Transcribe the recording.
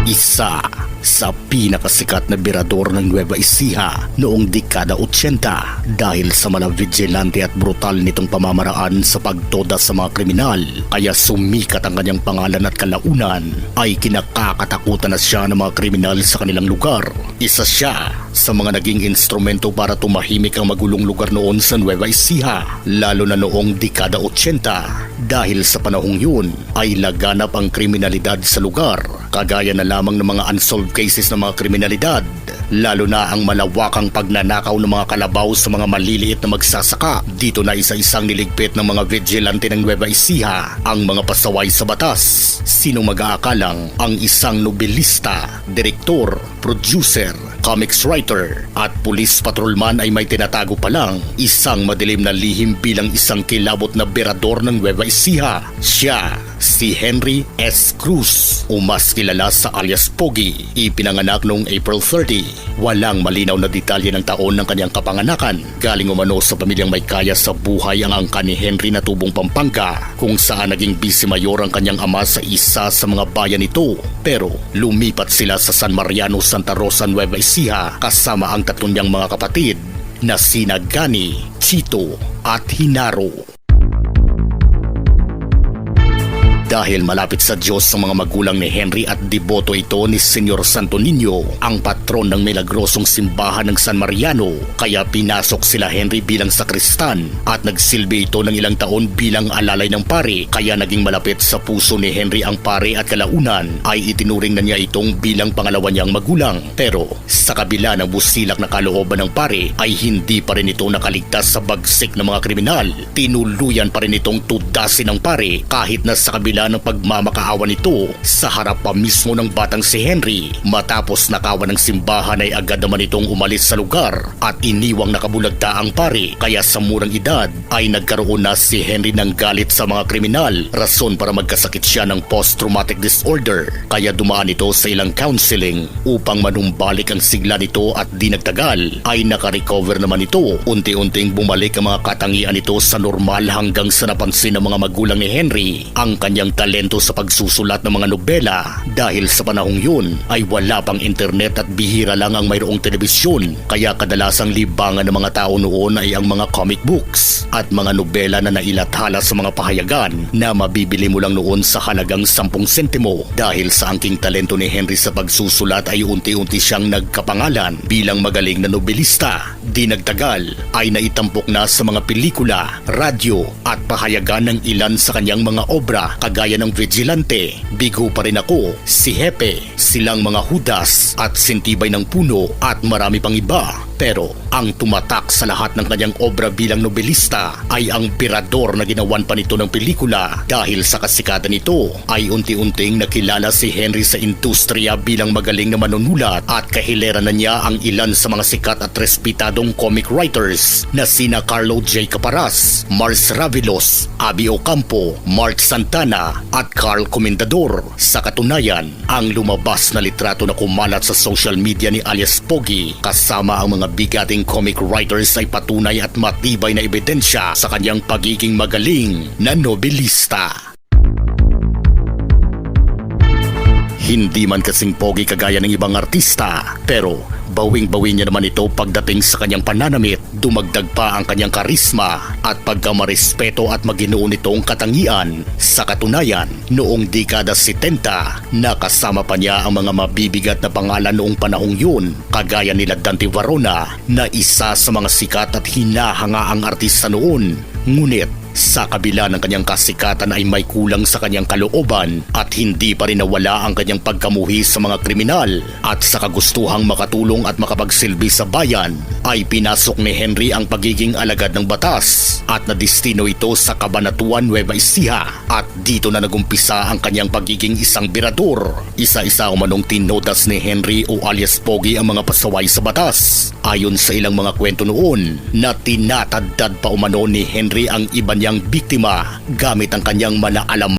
Isa sa pinakasikat na birador ng Nueva Ecija noong dekada 80 dahil sa vigilante at brutal nitong pamamaraan sa pagtoda sa mga kriminal, kaya sumikat ang kanyang pangalan at kalaunan ay kinakakatakutan na siya ng mga kriminal sa kanilang lugar. Isa siya sa mga naging instrumento para tumahimik ang magulong lugar noon sa Nueva Ecija, lalo na noong dekada 80 dahil sa panahong yun ay laganap ang kriminalidad sa lugar, kagaya na lamang ng mga unsolved cases ng mga kriminalidad, lalo na ang malawakang pagnanakaw ng mga kalabaw sa mga maliliit na magsasaka. Dito na isa-isang niligpit ng mga vigilante ng Nueva Ecija ang mga pasaway sa batas. Sinong mag-aakalang ang isang nobelista, direktor, producer, comics writer at police patrolman ay may tinatago pa lang isang madilim na lihim bilang isang kilabot na berador ng Nueva Ecija. Siya si Henry S. Cruz o mas kilala sa alias Pogi. Ipinanganak noong April 30. Walang malinaw na detalye ng taon ng kanyang kapanganakan. Galing umano sa pamilyang may kaya sa buhay ang angka ni Henry na tubong Pampanga, kung saan naging vice mayor ang kanyang ama sa isa sa mga bayan nito. Pero lumipat sila sa San Mariano, Santa Rosa, Nueva Ecija kasama ang tatlong niyang mga kapatid na sina Gani, Chito at Hinaro. Dahil malapit sa Diyos ang mga magulang ni Henry at deboto ito ni Senyor Santo Niño, ang patron ng milagrosong simbahan ng San Mariano, kaya pinasok sila Henry bilang sakristan at nagsilbi ito ng ilang taon bilang alalay ng pare, kaya naging malapit sa puso ni Henry ang pare at kalaunan ay itinuring na niya itong bilang pangalawa niyang magulang. Pero sa kabila ng busilak na kalooban ng pare ay hindi pa rin ito nakaligtas sa bagsik ng mga kriminal. Tinuluyan pa rin itong tudasin ng pare kahit na sa kabila ng pagmamakaawa nito sa harap pa mismo ng batang si Henry. Matapos nakawan ng simbahan ay agad naman itong umalis sa lugar at iniwang nakabulagta ang pare, kaya sa murang edad ay nagkaroon na si Henry ng galit sa mga kriminal, rason para magkasakit siya ng post-traumatic disorder, kaya dumaan ito sa ilang counseling upang manumbalik ang sigla nito at di nagtagal ay nakarecover naman ito. Unti-unting bumalik ang mga katangian nito sa normal hanggang sa napansin ng mga magulang ni Henry ang kanyang talento sa pagsusulat ng mga nobela. Dahil sa panahong yun ay wala pang internet at bihira lang ang mayroong telebisyon, kaya kadalasang libangan ng mga tao noon ay ang mga comic books at mga nobela na nailathala sa mga pahayagan na mabibili mo lang noon sa halagang 10 sentimo. Dahil sa angking talento ni Henry sa pagsusulat ay unti-unti siyang nagkapangalan bilang magaling na nobelista. Di nagtagal ay naitampok na sa mga pelikula, radyo at pahayagan ng ilan sa kanyang mga obra, kagaya ng Vigilante, Bigo Pa Rin Ako, Si Hepe, Silang Mga Hudas at Sintibay ng Puno at marami pang iba. Pero ang tumatak sa lahat ng kanyang obra bilang nobelista ay ang birador na ginawan pa nito ng pelikula. Dahil sa kasikatan nito ay unti-unting nakilala si Henry sa industriya bilang magaling na manunulat at kahilera na niya ang ilan sa mga sikat at respetadong comic writers na sina Carlo J. Caparas, Mars Ravelos, Abby Ocampo, Mark Santana at Carl Comendador. Sa katunayan, ang lumabas na litrato na kumalat sa social media ni alias Pogi kasama ang mga bigating comic writers ay patunay at matibay na ebidensya sa kanyang pagiging magaling na nobelista. Hindi man kasing pogi kagaya ng ibang artista, pero bawing-bawi niya naman ito pagdating sa kanyang pananamit. Dumagdag pa ang kanyang karisma at pagkamarespeto at maginoo nitong katangian. Sa katunayan, noong dekada 70, nakasama pa niya ang mga mabibigat na pangalan noong panahong yun, kagaya nila Dante Varona na isa sa mga sikat at hinahangaang artista noon. Ngunit sa kabila ng kanyang kasikatan ay may kulang sa kanyang kalooban at hindi pa rin nawala ang kanyang pagkamuhi sa mga kriminal. At sa kagustuhang makatulong at makapagsilbi sa bayan ay pinasok ni Henry ang pagiging alagad ng batas at nadestino ito sa Cabanatuan, Nueva Ecija, at dito na nagumpisa ang kanyang pagiging isang birador. Isa-isa umanong tinodas ni Henry o alias Pogi ang mga pasaway sa batas. Ayon sa ilang mga kwento noon na tinatadtad pa umano ni Henry ang iba niyang biktima gamit ang kanyang manaalam